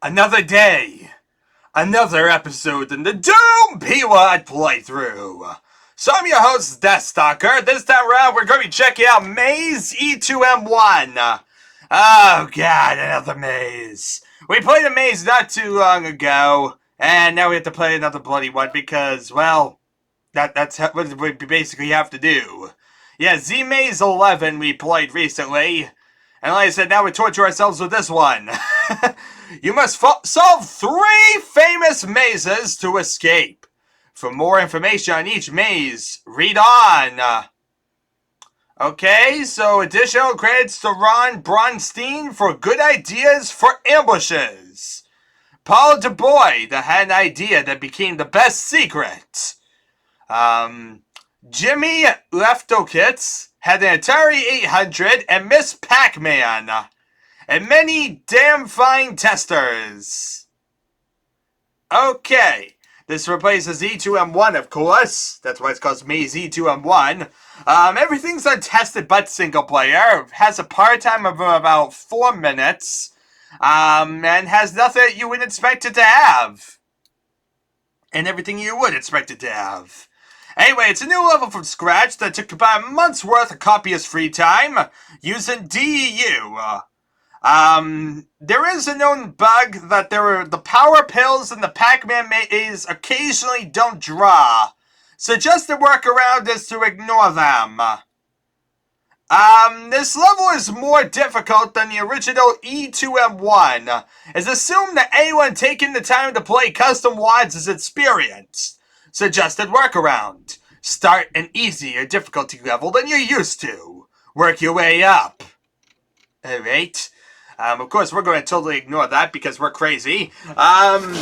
Another day, another episode in the Doom P-Wad playthrough. So I'm your host, Deathstalker. This time around, we're going to be checking out MAZEe2m1. Oh god, another maze. We played a maze not too long ago, and now we have to play another bloody one because, well, that's what we basically have to do. Yeah, MAZE2m1 we played recently, and like I said, now we torture ourselves with this one. You must solve 3 famous mazes to escape. For more information on each maze, read on. Okay, so additional credits to Ron Bronstein for good ideas for ambushes. Paul DuBois, that had an idea that became the best secret. Jimmy Leftokits had an Atari 800 and Miss Pac-Man. And many damn fine testers. Okay, this replaces E2M1, of course. That's why it's called MAZE2m1. Everything's untested but single player. Has a part time of about 4 minutes. And has nothing that you would expect it to have. And everything you would expect it to have. Anyway, it's a new level from scratch that took about a month's worth of copyist free time using DEU. There is a known bug that the power pills in the Pac-Man maze occasionally don't draw. Suggested workaround is to ignore them. This level is more difficult than the original E2M1. It's assumed that anyone taking the time to play custom WADs is experienced. Suggested workaround. Start an easier difficulty level than you're used to. Work your way up. Alright. Of course, we're going to totally ignore that because we're crazy.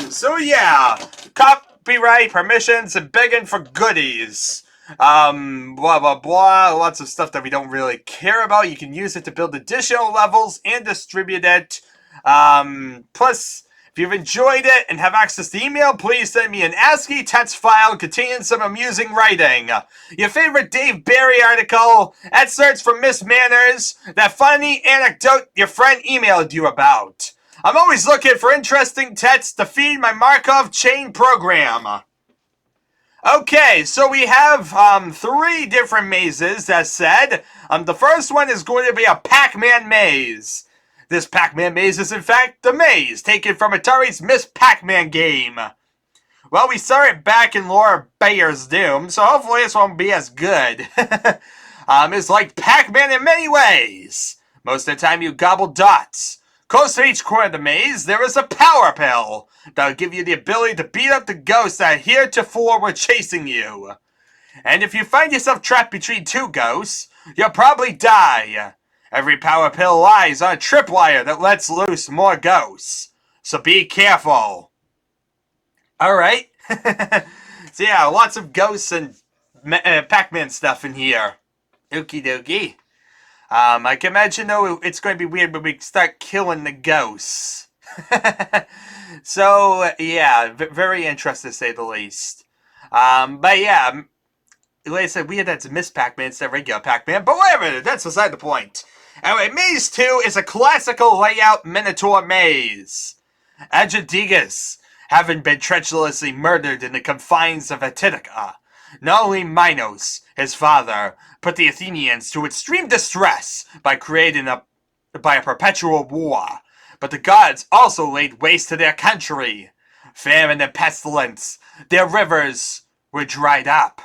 So yeah. Copyright, permissions, and begging for goodies. Blah, blah, blah. Lots of stuff that we don't really care about. You can use it to build additional levels and distribute it. Plus, if you've enjoyed it and have access to email, please send me an ASCII text file containing some amusing writing. Your favorite Dave Barry article, excerpts from Miss Manners, that funny anecdote your friend emailed you about. I'm always looking for interesting texts to feed my Markov chain program. Okay, so we have 3 different mazes, as said. The first one is going to be a Pac-Man maze. This Pac-Man maze is in fact the maze, taken from Atari's Miss Pac-Man game. Well, we saw it back in Laura Bayer's Doom, so hopefully this won't be as good. It's like Pac-Man in many ways. Most of the time you gobble dots. Close to each corner of the maze, there is a power pill that'll give you the ability to beat up the ghosts that heretofore were chasing you. And if you find yourself trapped between 2 ghosts, you'll probably die. Every power pill lies on a tripwire that lets loose more ghosts. So be careful. Alright. So yeah, lots of ghosts and Pac-Man stuff in here. Okie dokie. I can imagine though it's going to be weird when we start killing the ghosts. So yeah, very interesting to say the least. But yeah, like I said, we had that to Miss Pac-Man instead of regular Pac-Man, but whatever, that's beside the point. Anyway, Maze 2 is a classical layout Minotaur maze. Agedigas, having been treacherously murdered in the confines of Attica, not only Minos, his father, put the Athenians to extreme distress by a perpetual war, but the gods also laid waste to their country. Famine and pestilence, their rivers were dried up.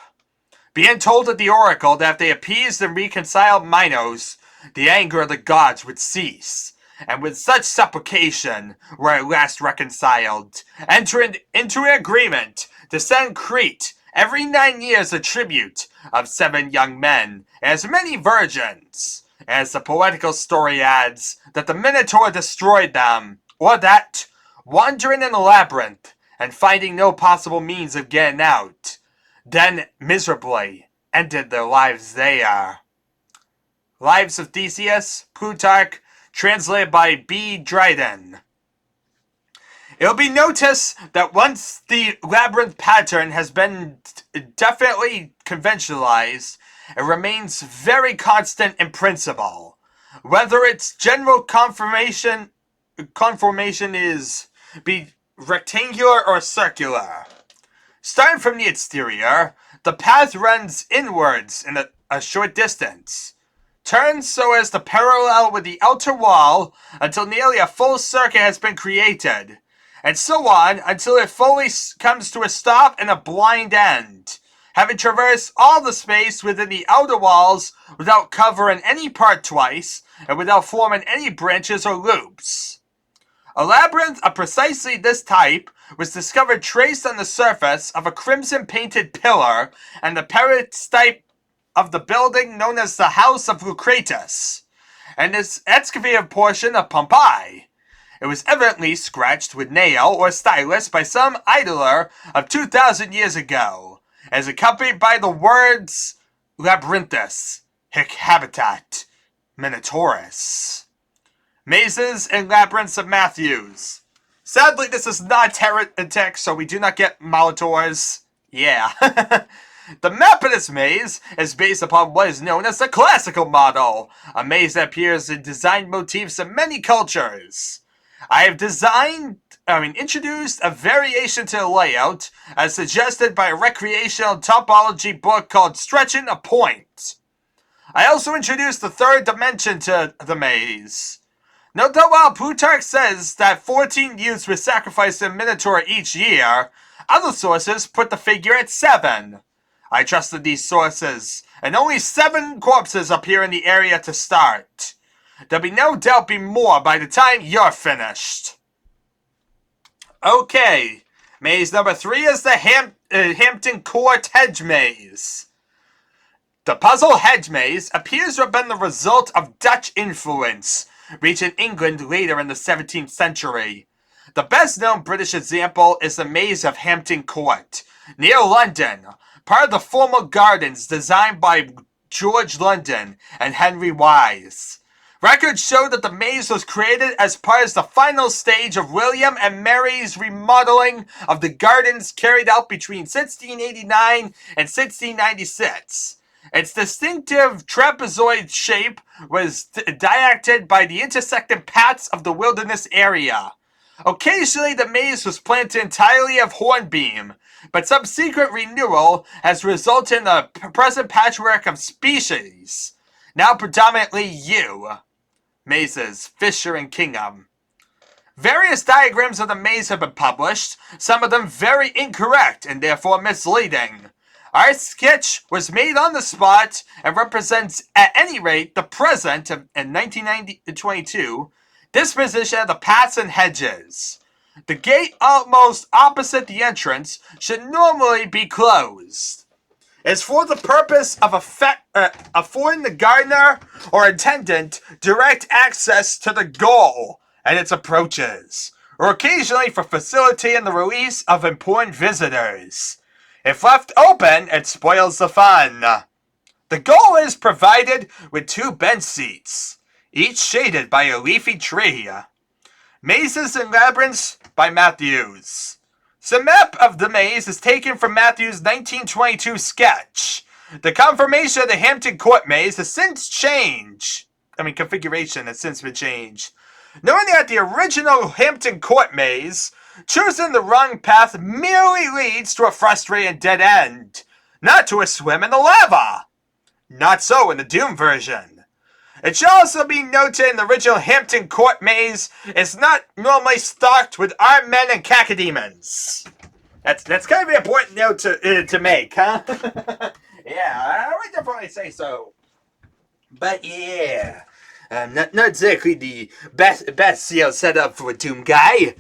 Being told at the oracle that if they appeased and reconciled Minos, the anger of the gods would cease, and with such supplication were at last reconciled, entering into an agreement to send Crete every 9 years a tribute of 7 young men and as many virgins, as the poetical story adds that the Minotaur destroyed them, or that, wandering in a labyrinth and finding no possible means of getting out, then miserably ended their lives there. Lives of Theseus, Plutarch, translated by B. Dryden. It'll be noticed that once the labyrinth pattern has been definitely conventionalized, it remains very constant in principle. Whether its general conformation is be rectangular or circular. Starting from the exterior, the path runs inwards in a short distance, turns so as to parallel with the outer wall until nearly a full circuit has been created, and so on until it fully comes to a stop and a blind end, having traversed all the space within the outer walls without covering any part twice and without forming any branches or loops. A labyrinth of precisely this type was discovered traced on the surface of a crimson-painted pillar and the peristyle of the building known as the House of Lucretus, and its excavated portion of Pompeii. It was evidently scratched with nail or stylus by some idler of 2,000 years ago, as accompanied by the words Labyrinthus, hic habitat, Minotaurus. Mazes and Labyrinths of Matthews. Sadly, this is not heretic, so we do not get Minotaurs. Yeah. The map of this maze is based upon what is known as the classical model, a maze that appears in design motifs of many cultures. I have introduced a variation to the layout as suggested by a recreational topology book called Stretching a Point. I also introduced the third dimension to the maze. Note that while Plutarch says that 14 youths were sacrificed to a Minotaur each year, other sources put the figure at 7. I trusted these sources, and only 7 corpses appear in the area to start. There'll be no doubt be more by the time you're finished. Okay, maze number 3 is the Hampton Court Hedge Maze. The puzzle hedge maze appears to have been the result of Dutch influence, reaching England later in the 17th century. The best known British example is the Maze of Hampton Court, near London, part of the formal gardens designed by George London and Henry Wise. Records show that the maze was created as part of the final stage of William and Mary's remodeling of the gardens carried out between 1689 and 1696. Its distinctive trapezoid shape was directed by the intersecting paths of the wilderness area. Occasionally, the maze was planted entirely of hornbeam, but subsequent renewal has resulted in a present patchwork of species, now predominantly yew mazes, Fisher and Kingham. Various diagrams of the maze have been published, some of them very incorrect and therefore misleading. Our sketch was made on the spot and represents, at any rate, the present in 1922 disposition of the paths and hedges. The gate almost opposite the entrance should normally be closed. It's for the purpose of affording the gardener or attendant direct access to the goal and its approaches, or occasionally for facilitating the release of important visitors. If left open, it spoils the fun. The goal is provided with 2 bench seats, each shaded by a leafy tree. Mazes and Labyrinths by Matthews. The map of the maze is taken from Matthews' 1922 sketch. The conformation of the Hampton Court maze has since changed. Configuration has since been changed. Knowing that the original Hampton Court maze, choosing the wrong path merely leads to a frustrating dead end, not to a swim in the lava. Not so in the Doom version. It should also be noted in the original Hampton Court maze is not normally stocked with armed men and cacodemons. That's kind of an important note to make, huh? Yeah, I would definitely say so. But yeah, not exactly the best setup for a Doom guy.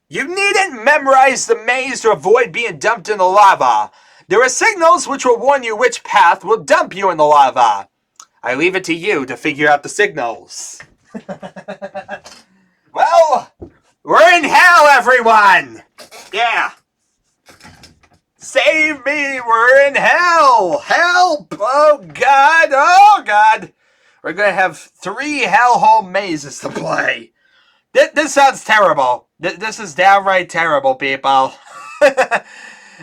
You needn't memorize the maze to avoid being dumped in the lava. There are signals which will warn you which path will dump you in the lava. I leave it to you to figure out the signals. Well, we're in hell, everyone! Yeah. Save me, we're in hell! Help! Oh God! We're gonna have 3 hellhole mazes to play. This sounds terrible. This is downright terrible, people.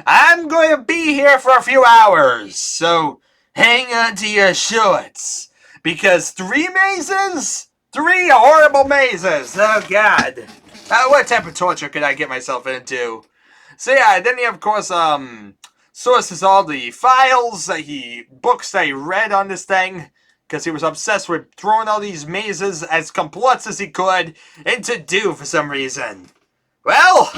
I'm going to be here for a few hours, so hang on to your shorts, because 3 mazes? 3 horrible mazes. Oh, God. What type of torture could I get myself into? So yeah, then he of course sources all the files books that he read on this thing, because he was obsessed with throwing all these mazes as complex as he could into do for some reason. Well,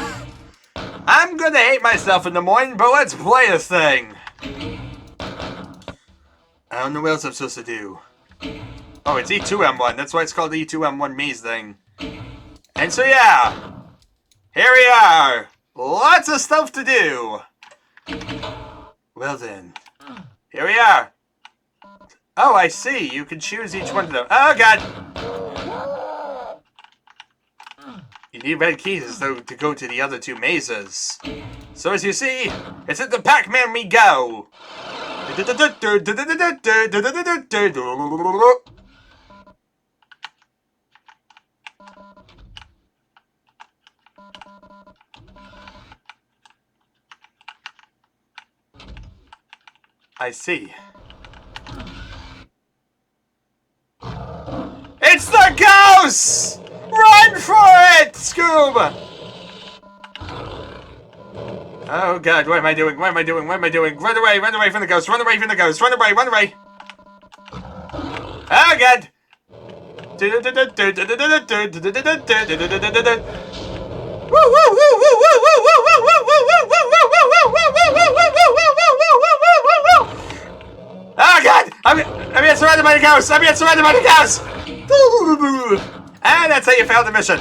I'm gonna hate myself in the morning, but let's play this thing. I don't know what else I'm supposed to do. Oh, it's E2M1. That's why it's called the E2M1 maze thing. And so yeah, here we are. Lots of stuff to do. Well then, here we are. Oh, I see. You can choose each one of them. Oh god! You need red keys though to go to the other two mazes. So as you see, it's at the Pac-Man we go. I see. It's the ghost! Run for it, Scoob! Oh god, what am I doing? What am I doing? What am I doing? Run away from the ghost, run away from the ghost, run away, run away! Oh god! Oh god! I'm being surrounded by the ghosts! I'm being surrounded by the ghosts! And that's how you failed the mission.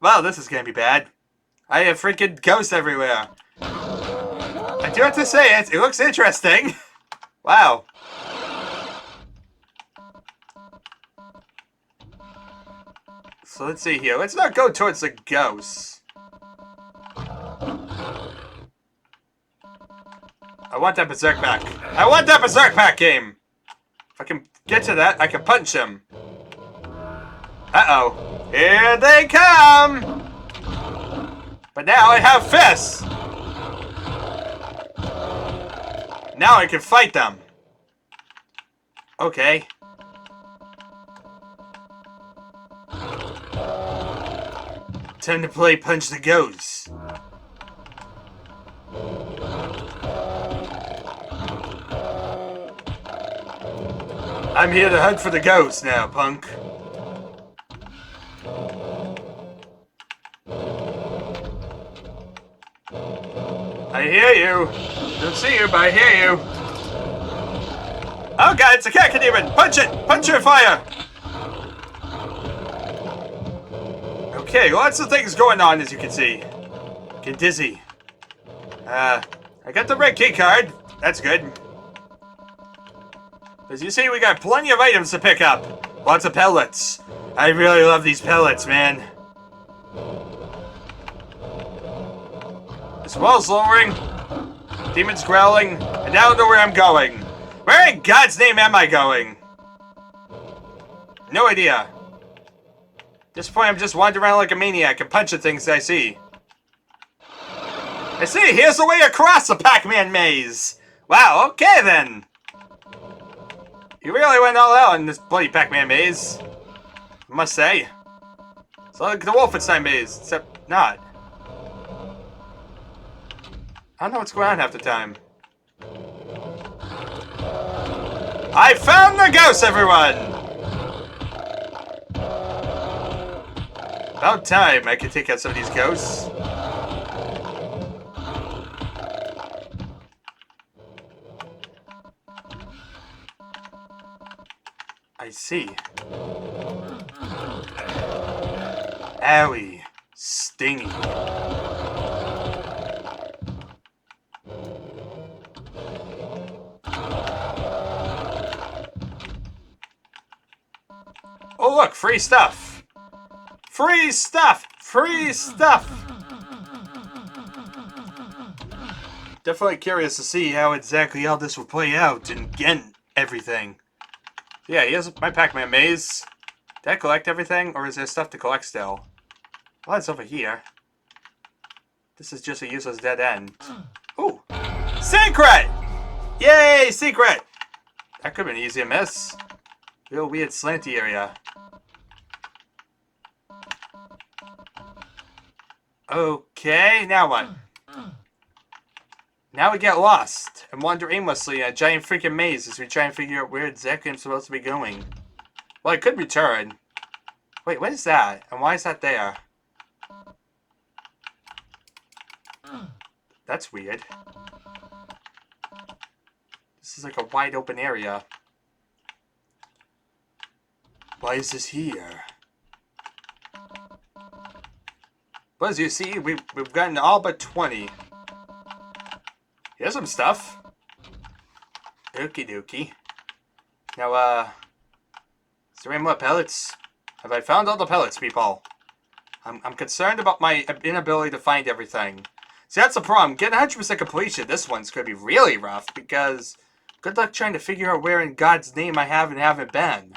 Well, this is gonna be bad. I have freaking ghosts everywhere. I do have to say it looks interesting. Wow. So let's see here. Let's not go towards the ghosts. I want that Berserk pack. I want that Berserk pack game! If I can get to that, I can punch him. Uh-oh. Here they come! But now I have fists! Now I can fight them. Okay. Time to play Punch the Ghost. I'm here to hunt for the ghosts now, punk. I hear you. Don't see you, but I hear you. Oh god, it's a Cacodemon! Punch it! Punch your fire! Okay, lots of things going on, as you can see. Get dizzy. I got the red key card. That's good. As you see, we got plenty of items to pick up. Lots of pellets. I really love these pellets, man. The swell's lowering. Demons growling. And I don't know where I'm going. Where in God's name am I going? No idea. At this point, I'm just wandering around like a maniac and punching things I see. I see, here's the way across the Pac-Man maze. Wow, okay then. You really went all out in this bloody Pac-Man maze. I must say. It's like the Wolfenstein maze, except not. I don't know what's going on half the time. I found the ghost, everyone! About time I can take out some of these ghosts. I see. Owie. Stingy. Oh look, free stuff! Free stuff! Free stuff! Definitely curious to see how exactly all this will play out and get everything. Yeah, here's my Pac-Man maze. Did I collect everything, or is there stuff to collect still? Well, it's over here. This is just a useless dead end. Ooh! Secret! Yay, secret! That could have been easy to miss. Real weird slanty area. Okay, now what? Now we get lost and wander aimlessly in a giant freaking maze as we try and figure out where exactly I'm supposed to be going. Well, I could return. Wait, what is that? And why is that there? That's weird. This is like a wide open area. Why is this here? Well, as you see, we've gotten all but 20. Here's some stuff. Okie dokie. Now, is there any more pellets? Have I found all the pellets, people? I'm concerned about my inability to find everything. See, that's the problem. Getting 100% completion, this one's going to be really rough, because good luck trying to figure out where in God's name I have and haven't been.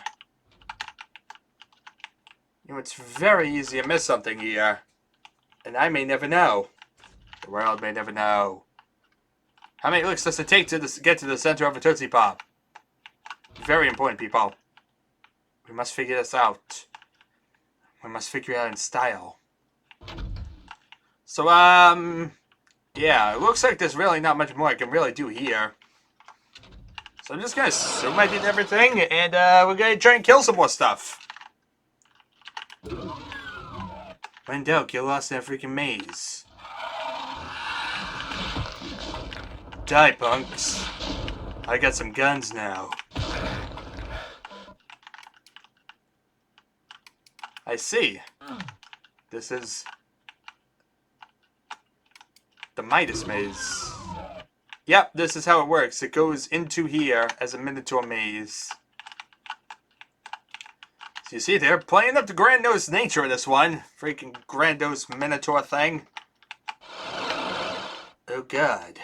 You know, it's very easy to miss something here. And I may never know. The world may never know. How many licks does it take to get to the center of a Tootsie Pop? Very important, people. We must figure this out. We must figure it out in style. So, yeah, it looks like there's really not much more I can really do here. So I'm just gonna assume I did everything, and, we're gonna try and kill some more stuff. When in doubt, get lost in that freaking maze. Die, punks. I got some guns now. I see. This is the Midas maze. Yep, this is how it works. It goes into here as a Minotaur maze. So you see, they're playing up the grandiose nature of this one. Freaking grandiose Minotaur thing. Oh god.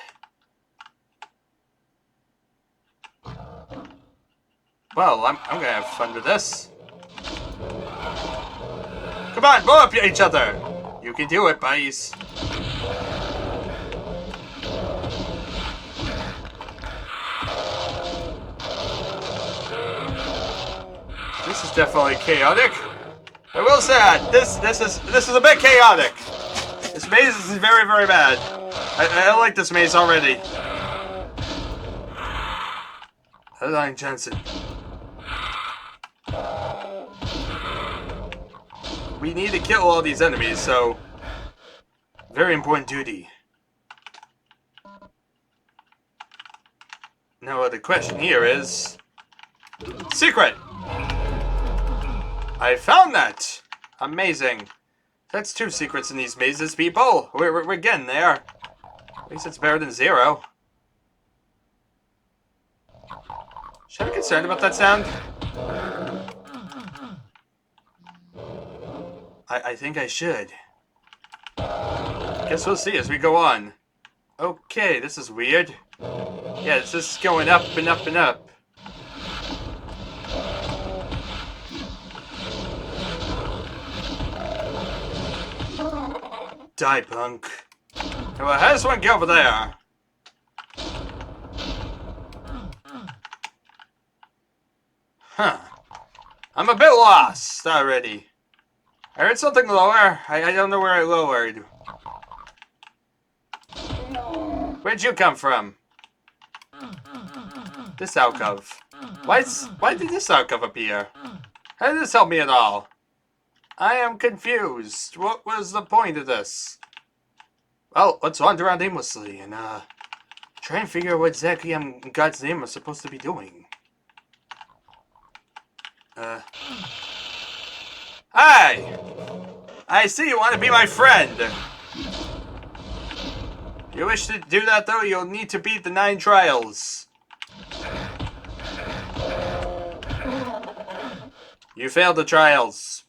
Well, I'm gonna have fun with this. Come on, blow up each other! You can do it, buddies. This is definitely chaotic. I will say this is a bit chaotic. This maze is very, very bad. I don't like this maze already. Adeline Johnson. We need to kill all these enemies, so very important duty. Now the question here is secret. I found that. Amazing. That's 2 secrets in these mazes, people. We're getting there. At least it's better than 0. Should I be concerned about that sound? I think I should. Guess we'll see as we go on. Okay, this is weird. Yeah, it's just going up and up and up. Die, punk. Well, how does one get over there? Huh. I'm a bit lost already. I heard something lower. I don't know where I lowered. Where'd you come from? This alcove. Why did this alcove appear? How did this help me at all? I am confused. What was the point of this? Well, let's wander around aimlessly and, try and figure out what exactly in God's name I'm supposed to be doing. Hi! I see you want to be my friend. If you wish to do that, though, you'll need to beat the 9 trials. You failed the trials.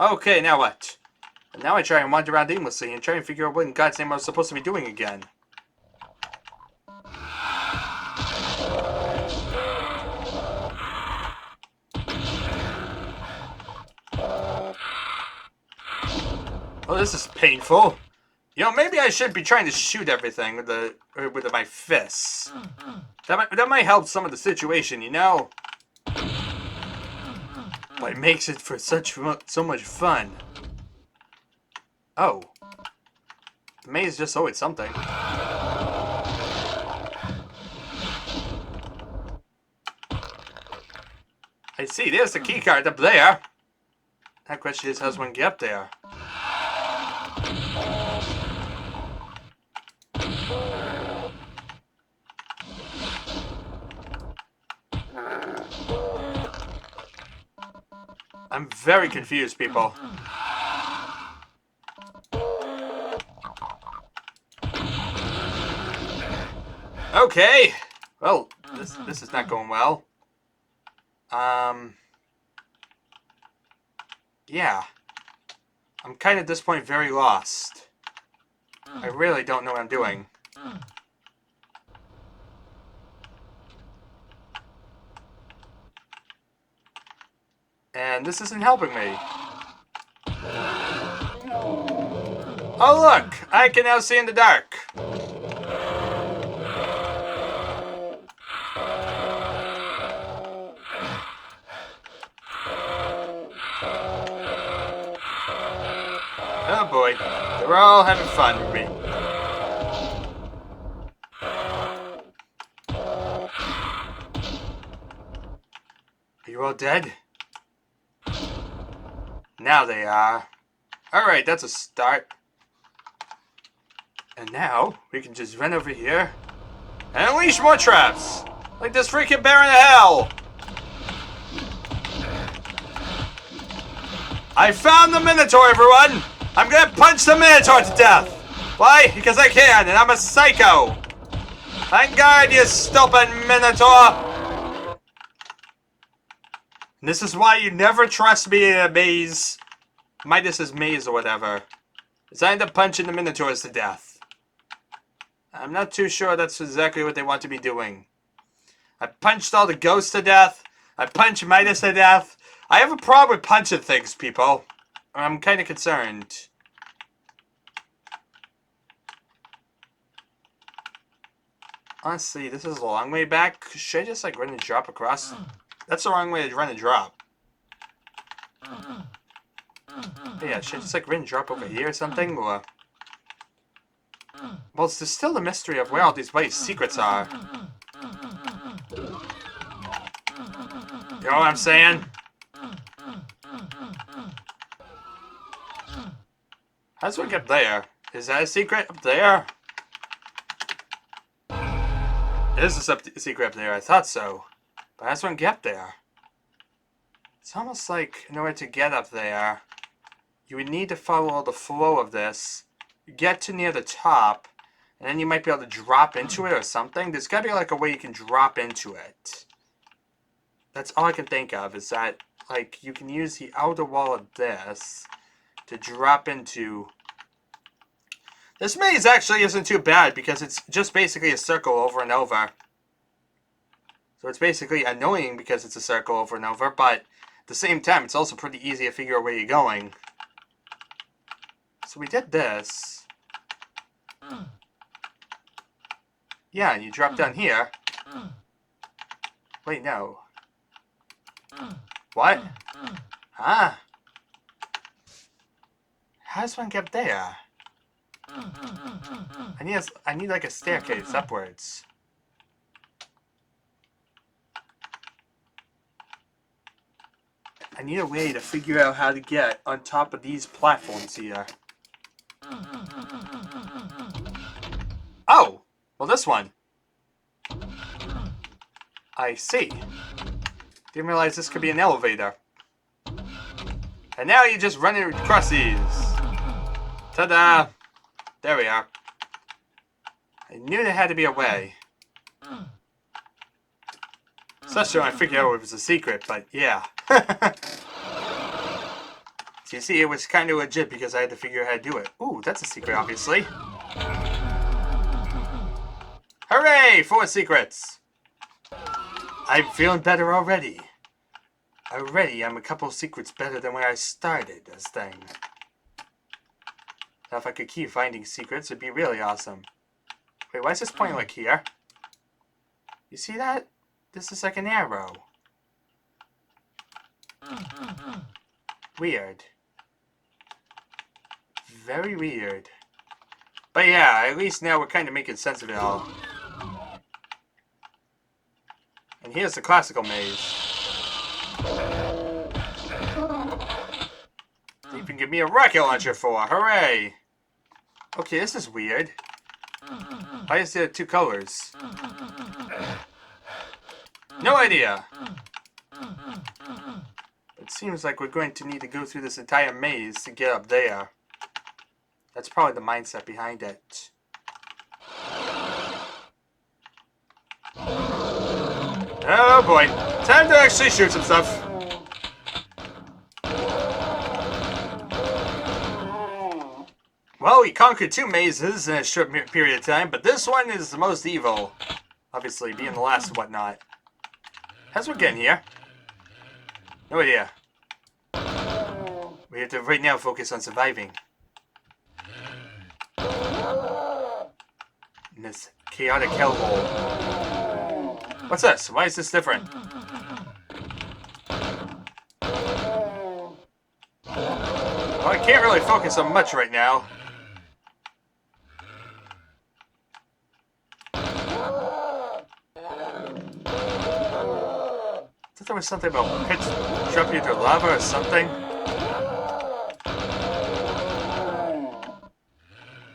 Okay, now what? And now I try and wander around aimlessly and try and figure out what in God's name I was supposed to be doing again. Oh, this is painful. You know, maybe I should be trying to shoot everything with my fists. That might help some of the situation, you know? But it makes it for so much fun. Oh. The maze just always something. I see, there's the keycard up there. That question is, how does one get up there? I'm very confused, people. Okay. Well, this is not going well. Yeah. I'm kind of at this point very lost. I really don't know what I'm doing. And this isn't helping me. Oh look! I can now see in the dark. Oh boy. They're all having fun with me. Are you all dead? Now they are. Alright, that's a start. And now, we can just run over here and unleash more traps! Like this freaking bear in hell! I found the Minotaur, everyone! I'm gonna punch the Minotaur to death! Why? Because I can, and I'm a psycho! Thank God, you stupid Minotaur! And this is why you never trust me in a maze. Midas's maze or whatever. Is I end up punching the Minotaurs to death. I'm not too sure that's exactly what they want to be doing. I punched all the ghosts to death. I punched Midas to death. I have a problem with punching things, people. I'm kind of concerned. Honestly, this is a long way back. Should I just like run and drop across? That's the wrong way to run and drop. But yeah, should I just like run and drop over here or something? Or... well, there's still the mystery of where all these buddies' secrets are. You know what I'm saying? How's one get up there? Is that a secret up there? It is a secret up there, I thought so. But how's one get up there? It's almost like in order to get up there, you would need to follow the flow of this, get to near the top, and then you might be able to drop into it or something. There's gotta be like a way you can drop into it. That's all I can think of, is that like you can use the outer wall of this to drop into. This maze actually isn't too bad because it's just basically a circle over and over. So it's basically annoying because it's a circle over and over, but at the same time it's also pretty easy to figure out where you're going. So we did this. Yeah, and you drop down here. Wait, no. What? Huh? How does one get up there? I need like a staircase upwards. I need a way to figure out how to get on top of these platforms here. Oh! Well, this one. I see. Didn't realize this could be an elevator. And now you just run across these. Ta-da! There we are. I knew there had to be a way. Especially when I figured out it was a secret, but yeah. So you see, it was kind of legit because I had to figure out how to do it. Ooh, that's a secret, obviously. Hooray! 4 secrets! I'm feeling better already. Already, I'm a couple of secrets better than where I started this thing. Now, if I could keep finding secrets, it'd be really awesome. Wait, why is this pointing like here? You see that? This is like an arrow. Weird. very weird. But yeah, at least now we're kind of making sense of it all. And here's the classical maze. They even give me a rocket launcher for. Hooray! Okay, this is weird. Why is there 2 colors? No idea. It seems like we're going to need to go through this entire maze to get up there. That's probably the mindset behind it. Oh boy. Time to actually shoot some stuff. Well, we conquered 2 mazes in a short period of time, but this one is the most evil. Obviously, being the last and whatnot. How's we getting here? No idea. We have to right now focus on surviving. In this chaotic hellhole. What's this? Why is this different? Well, I can't really focus on much right now. I thought there was something about pits drop you into lava or something.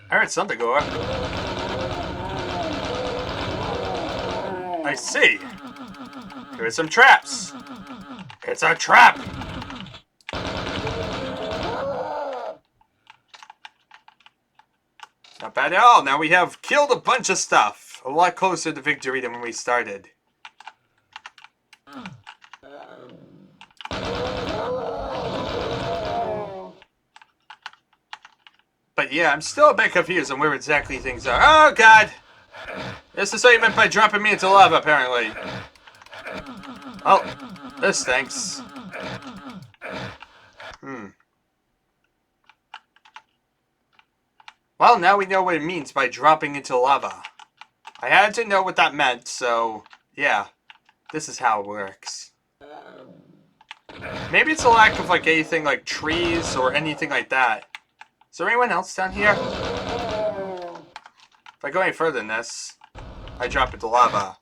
I heard something go up. I see. Here are some traps. It's a trap. Not bad at all. Now we have killed a bunch of stuff. A lot closer to victory than when we started. But yeah, I'm still a bit confused on where exactly things are. Oh god! This is what you meant by dropping me into lava, apparently. Oh, this stinks. Well, now we know what it means by dropping into lava. I had to know what that meant, so yeah, this is how it works. Maybe it's a lack of like anything like trees or anything like that. Is there anyone else down here? If I go any further than this, I drop into lava.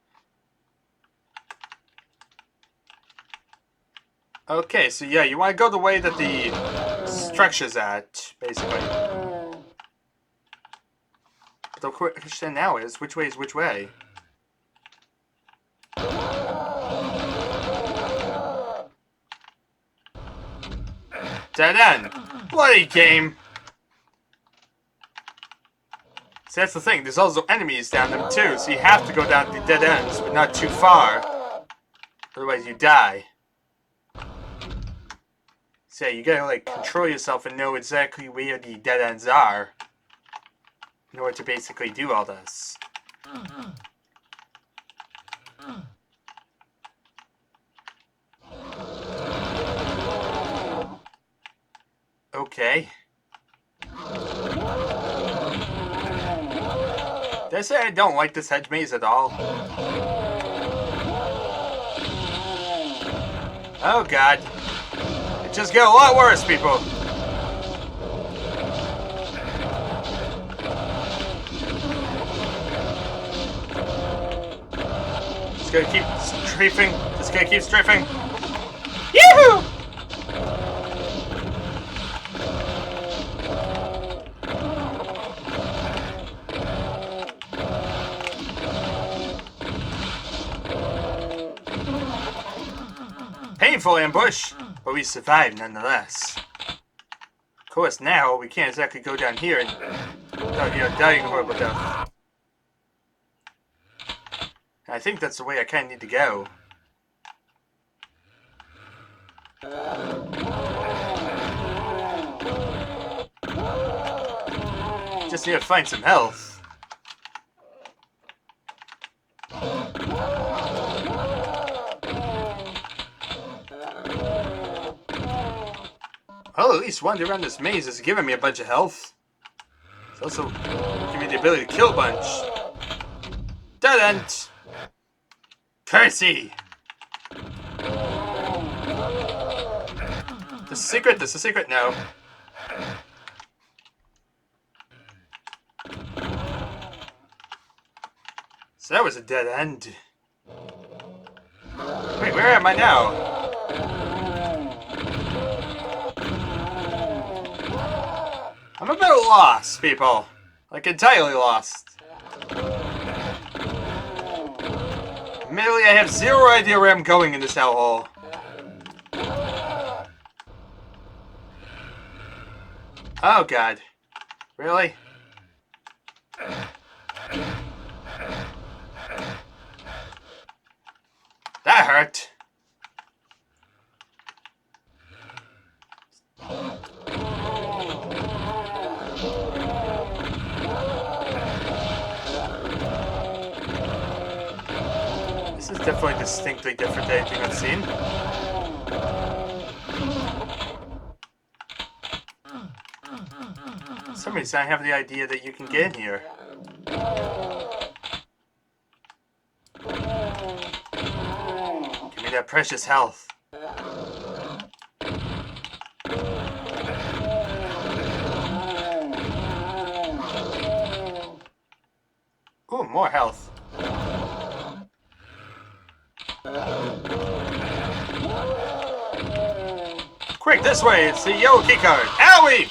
Okay, so yeah, you want to go the way that the structure's at, basically. But the question now is, which way is which way? Dead end! Bloody game! See, that's the thing, there's also enemies down them too, so you have to go down the dead ends, but not too far. Otherwise you die. So yeah, you gotta like control yourself and know exactly where the dead ends are in order to basically do all this. Okay. Did I say I don't like this hedge maze at all? Oh god. It just got a lot worse, people. Just gonna keep strafing. Just gonna keep strafing. Yoo-hoo! Painful ambush, but we survived nonetheless. Of course, now we can't exactly go down here and dying horrible death. I think that's the way I kind of need to go. Just need to find some health. Well, at least wandering around this maze is giving me a bunch of health. It's also giving me the ability to kill a bunch. Dead end! Percy! This is a secret? This is a secret? No. So that was a dead end. Wait, where am I now? I'm a bit lost, people. Like, entirely lost. Admittedly, I have zero idea where I'm going in this hellhole. Oh, God. Really? That hurt. This is definitely distinctly different than anything I've seen. For some reason, I have the idea that you can get in here. Give me that precious health. Ooh, more health. Quick, this way! It's the yellow keycard. Owie!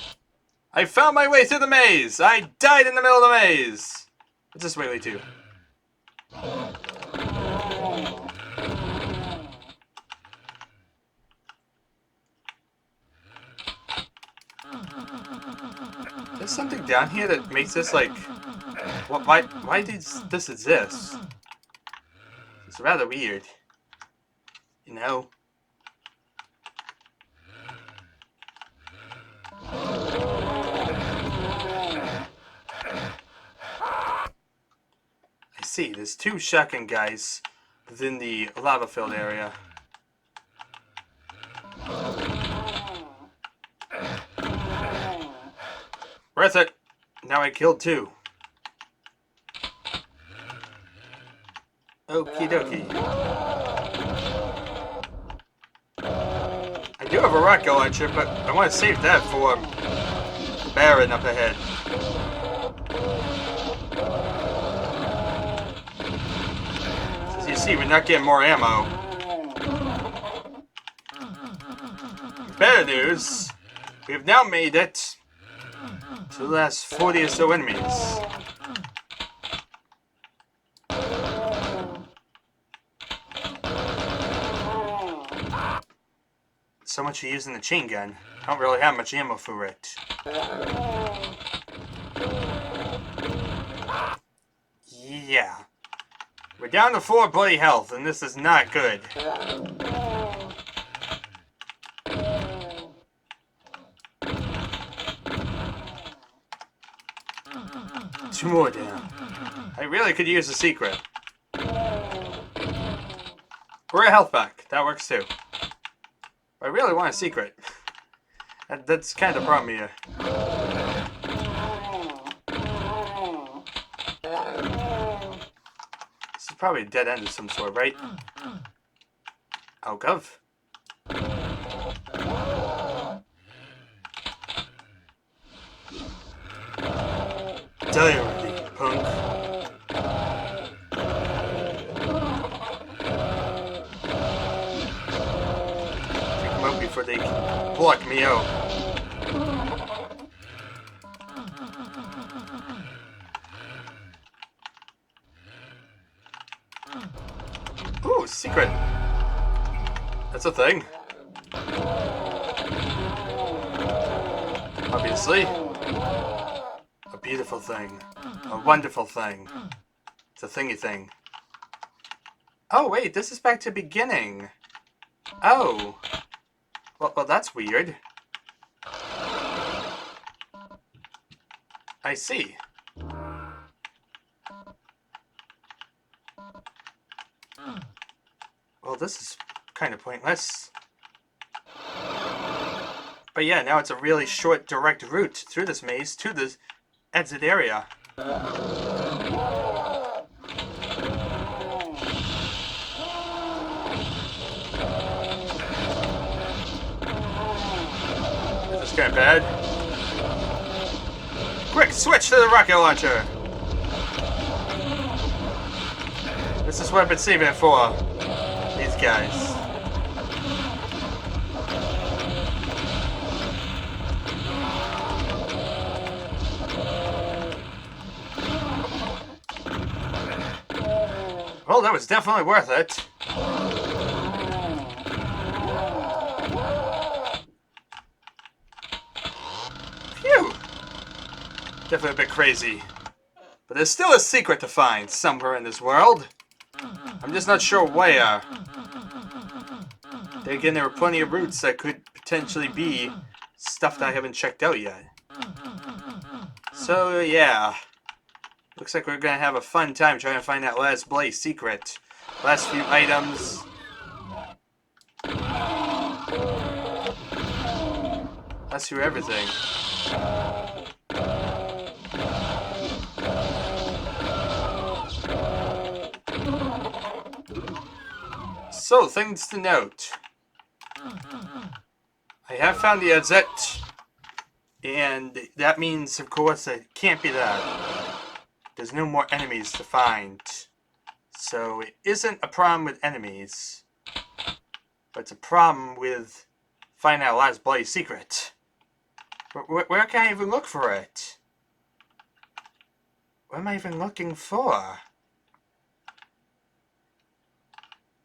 I found my way through the maze! I died in the middle of the maze! What's this way lead to? There's something down here that makes this like... Why does this exist? It's rather weird. You know? I see, there's two shotgun guys within the lava-filled area. Worth it! Now I killed two. Okie dokie. I do have a rocket launcher, but I want to save that for the Baron up ahead. As you see, we're not getting more ammo. Better news, we've now made it to the last 40 or so enemies. So much for using the chain gun. I don't really have much ammo for it. Yeah. We're down to 4 bloody health, and this is not good. 2 more down. I really could use a secret. Or a health pack. That works too. I really want a secret. That's kind of the problem here. This is probably a dead end of some sort, right? Oh, gov. Die already, punk. Before they block me out. Ooh, secret. That's a thing. Obviously. A beautiful thing. A wonderful thing. It's a thingy thing. Oh, wait, this is back to beginning. Oh. Well, that's weird. I see. Well, this is kind of pointless. But yeah, now it's a really short, direct route through this maze to the exit area. This is kind of bad. Quick, switch to the rocket launcher! This is what I've been saving it for. These guys. Well, that was definitely worth it. Phew! Definitely a bit crazy. But there's still a secret to find somewhere in this world. I'm just not sure where. Then again, there are plenty of routes that could potentially be stuff that I haven't checked out yet. So, yeah. Looks like we're gonna have a fun time trying to find that last Blaze secret. Last few items. Last few everything. So, things to note. I have found the exit. And that means, of course, it can't be that. There's no more enemies to find. So it isn't a problem with enemies. But it's a problem with finding that last Blaze secret. Where can I even look for it? What am I even looking for?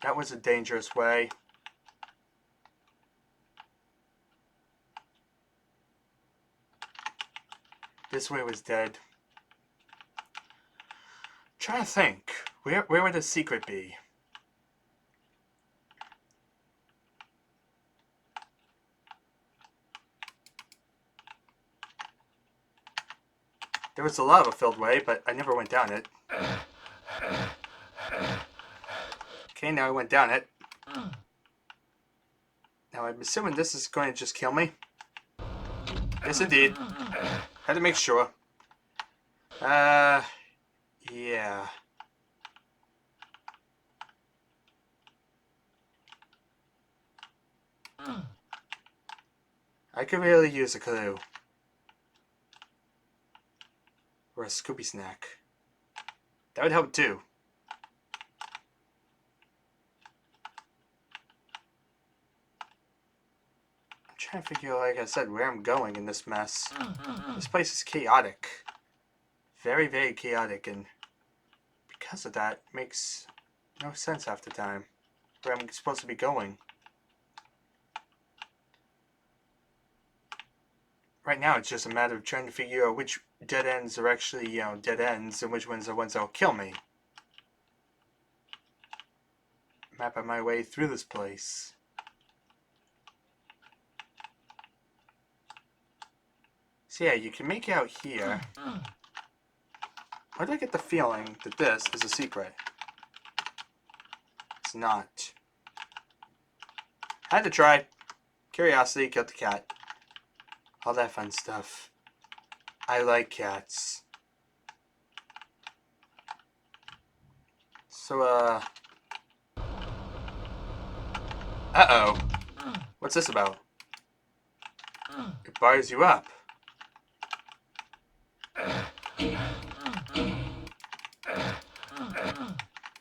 That was a dangerous way. This way was dead. I'm trying to think. Where would the secret be? There was a lava-filled way, but I never went down it. Okay, now I went down it. Now I'm assuming this is going to just kill me. Yes, indeed. Had to make sure. Yeah. I could really use a clue. Or a Scooby snack. That would help too. I'm trying to figure, like I said, where I'm going in this mess. This place is chaotic. Very, very chaotic, and because of that, it makes no sense half the time where I'm supposed to be going. Right now, it's just a matter of trying to figure out which dead ends are actually, dead ends, and which ones are ones that will kill me. Mapping my way through this place. So yeah, you can make out here. Why do I get the feeling that this is a secret? It's not. Had to try. Curiosity killed the cat. All that fun stuff. I like cats. So, uh-oh. What's this about? It bars you up.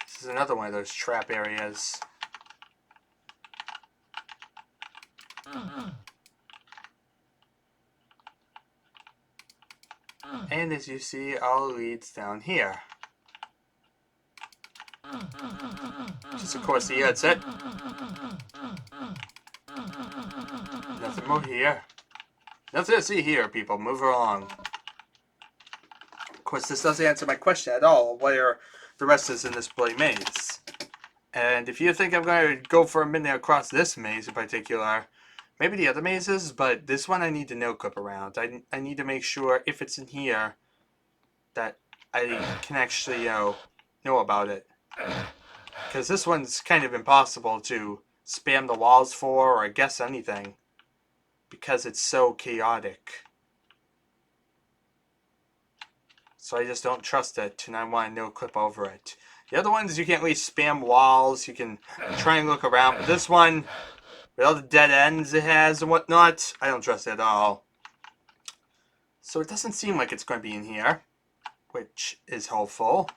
This is another one of those trap areas. And as you see, all leads down here. Just of course the exit. Nothing more here. Nothing to see here, people. Move along. Of course, this doesn't answer my question at all, where the rest is in this bloody maze. And if you think I'm going to go for a minute across this maze in particular, maybe the other mazes, but this one I need to no-clip around. I need to make sure if it's in here that I can actually, know about it. Because this one's kind of impossible to spam the walls for or guess anything. Because it's so chaotic. So I just don't trust it, and I want to no-clip over it. The other ones, you can't really spam walls, you can try and look around, but this one, with all the dead ends it has and whatnot, I don't trust it at all. So it doesn't seem like it's going to be in here, which is hopeful.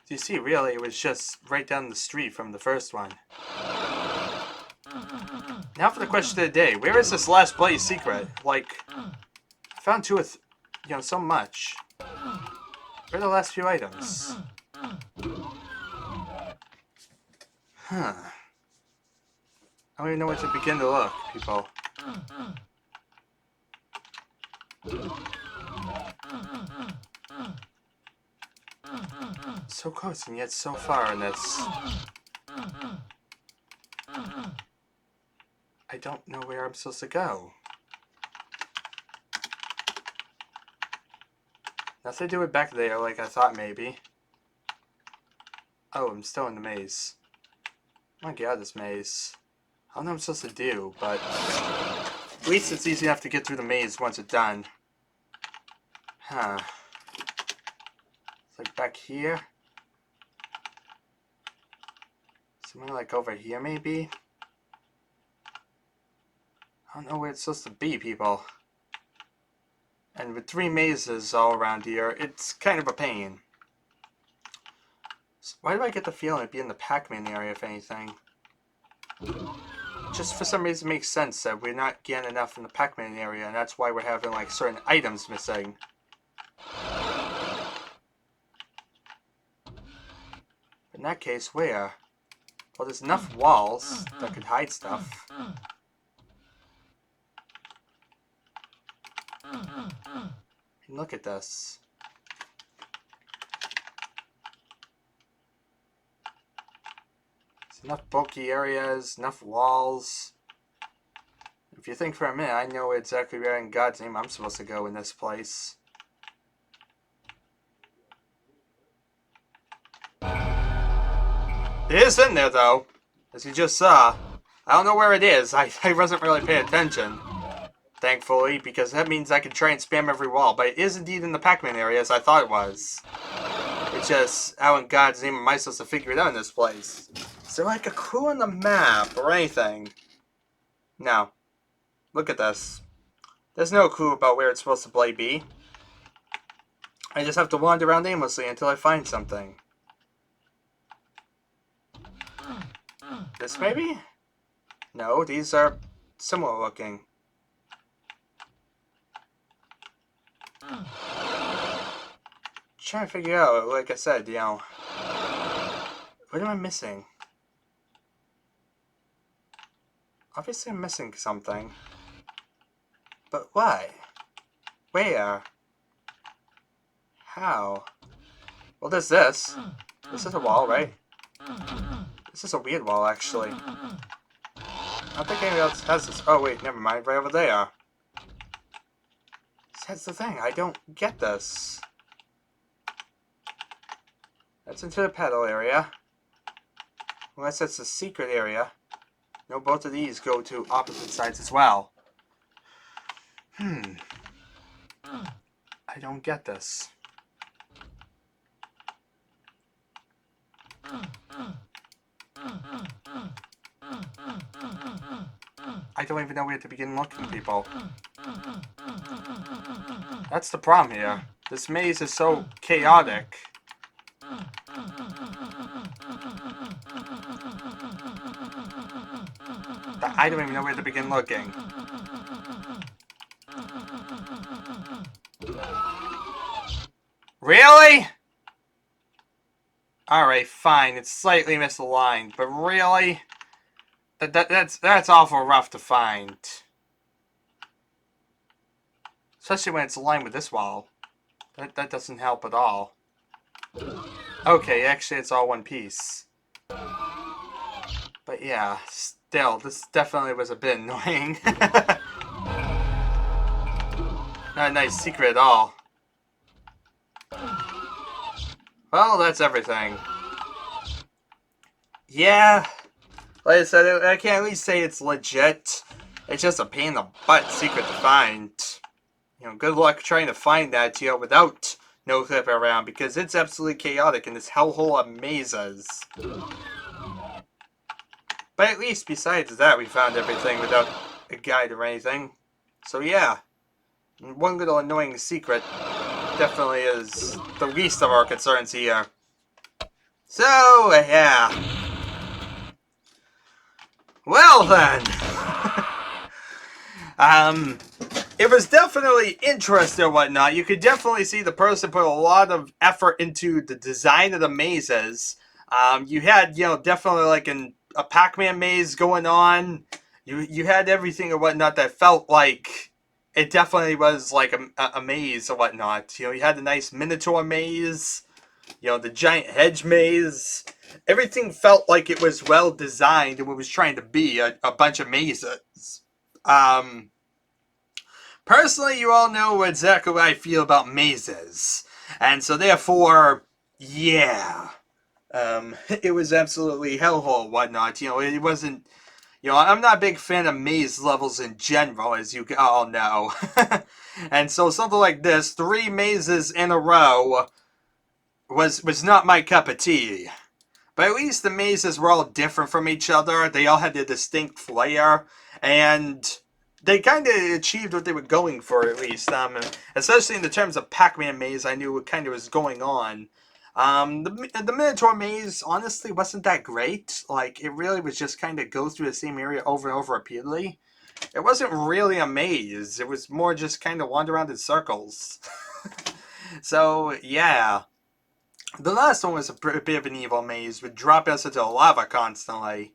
Do you see, really, it was just right down the street from the first one. Now for the question of the day. Where is this last place secret? Like, I found so much. Where are the last few items? Huh. I don't even know where to begin to look, people. So close and yet so far in this. I don't know where I'm supposed to go. Nothing to do with back there like I thought maybe. Oh, I'm still in the maze. Oh my god, this maze. I don't know what I'm supposed to do, but at least it's easy enough to get through the maze once it's done. Huh. It's like back here. Somewhere like over here maybe? I don't know where it's supposed to be, people. And with 3 mazes all around here, it's kind of a pain. So why do I get the feeling it'd be in the Pac-Man area, if anything? Just for some reason it makes sense that we're not getting enough in the Pac-Man area, and that's why we're having, like, certain items missing. But in that case, where? Well, there's enough walls that could hide stuff. And look at this. There's enough bulky areas, enough walls. If you think for a minute, I know exactly where in God's name I'm supposed to go in this place. It is in there, though, as you just saw. I don't know where it is. I wasn't really paying attention. Thankfully, because that means I can try and spam every wall. But it is indeed in the Pac-Man area, as I thought it was. It's just, how in God's name am I supposed to figure it out in this place? Is there like a clue on the map or anything? No. Look at this. There's no clue about where it's supposed to be. I just have to wander around aimlessly until I find something. This maybe? No, these are similar looking. Trying to figure out, like I said, what am I missing? Obviously I'm missing something. But why? Where? How? Well, there's this. This is a wall, right? This is a weird wall, actually. I don't think anyone else has this. Oh, wait, never mind. Right over there. That's the thing. I don't get this. That's into the pedal area. Unless that's the secret area. No, both of these go to opposite sides as well. I don't get this. I don't even know where to begin looking, people. That's the problem here. This maze is so chaotic. That I don't even know where to begin looking. Really? Alright, fine. It's slightly misaligned, but really? That's awful rough to find. Especially when it's aligned with this wall. That doesn't help at all. Okay, actually it's all one piece. But yeah, still, this definitely was a bit annoying. Not a nice secret at all. Well, that's everything. Yeah, like I said, I can at least say it's legit. It's just a pain in the butt secret to find. Good luck trying to find that, without no clip around, because it's absolutely chaotic in this hellhole of mazes. But at least besides that, we found everything without a guide or anything. So yeah, one little annoying secret definitely is the least of our concerns here. So, yeah. Well then. It was definitely interesting and whatnot. You could definitely see the person put a lot of effort into the design of the mazes. You had, definitely like a Pac-Man maze going on. You had everything and whatnot that felt like it definitely was like a maze or whatnot. You had the nice Minotaur maze, the giant hedge maze. Everything felt like it was well designed and it was trying to be a bunch of mazes. Um, Personally, you all know exactly what I feel about mazes. And so therefore, yeah. It was absolutely hellhole whatnot. It wasn't, I'm not a big fan of maze levels in general, as you all know. And so something like this, 3 mazes in a row, was not my cup of tea. But at least the mazes were all different from each other. They all had their distinct flair. And they kind of achieved what they were going for, at least. Especially in the terms of Pac-Man maze, I knew what kind of was going on. The Minotaur maze, honestly, wasn't that great. Like, it really was just kind of go through the same area over and over repeatedly. It wasn't really a maze. It was more just kind of wander around in circles. So, yeah. The last one was a bit of an evil maze, would drop us into lava constantly.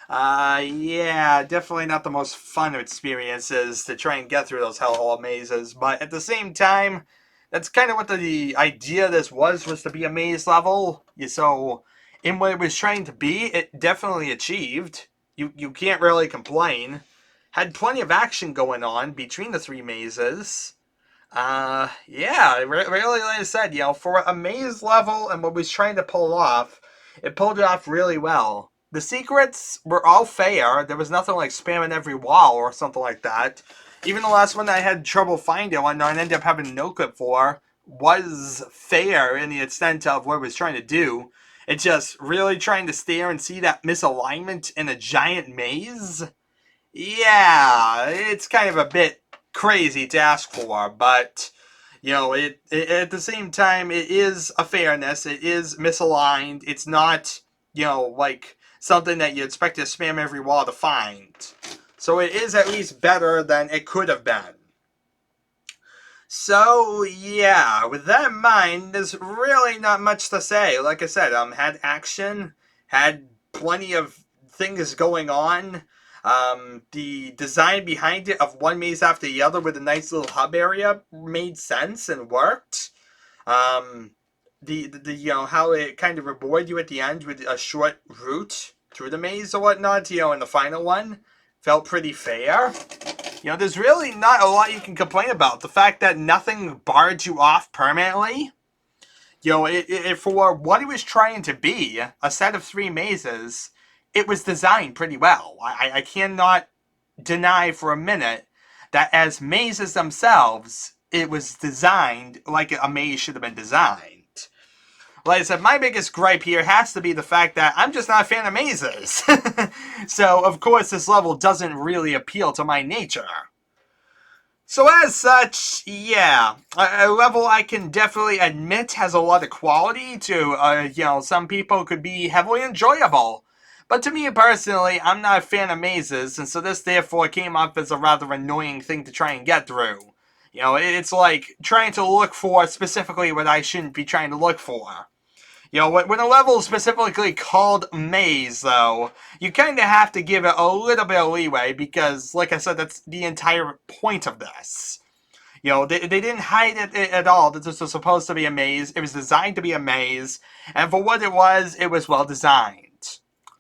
Yeah, definitely not the most fun experiences to try and get through those hellhole mazes, but at the same time, that's kind of what the idea of this was to be a maze level. So, in what it was trying to be, it definitely achieved. You can't really complain. Had plenty of action going on between the 3 mazes. Yeah, really, like I said, for a maze level and what was trying to pull off, it pulled it off really well. The secrets were all fair. There was nothing like spamming every wall or something like that. Even the last one that I had trouble finding, one I ended up having no clip for, was fair in the extent of what it was trying to do. It's just really trying to stare and see that misalignment in a giant maze. Yeah, it's kind of a bit crazy to ask for, but it at the same time, it is a fairness. It is misaligned. It's not like something that you expect to spam every wall to find. So it is at least better than it could have been. So yeah, with that in mind, there's really not much to say. Like I said, had action, had plenty of things going on. The design behind it of one maze after the other with a nice little hub area made sense and worked. The how it kind of rewarded you at the end with a short route through the maze or whatnot, in the final one, felt pretty fair. There's really not a lot you can complain about. The fact that nothing barred you off permanently, for what it was trying to be, a set of 3 mazes, it was designed pretty well. I cannot deny for a minute that as mazes themselves, it was designed like a maze should have been designed. Like I said, my biggest gripe here has to be the fact that I'm just not a fan of mazes. So, of course, this level doesn't really appeal to my nature. So as such, yeah, a level I can definitely admit has a lot of quality to, some people could be heavily enjoyable. But to me personally, I'm not a fan of mazes, and so this therefore came off as a rather annoying thing to try and get through. It's like trying to look for specifically what I shouldn't be trying to look for. When a level is specifically called Maze, though, you kind of have to give it a little bit of leeway because, like I said, that's the entire point of this. They didn't hide it at all that this was supposed to be a maze. It was designed to be a maze, and for what it was well designed.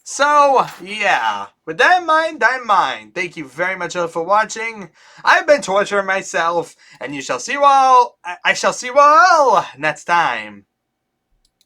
So, yeah, with that in mind, thank you very much all for watching. I've been torturing myself, and I shall see you all next time.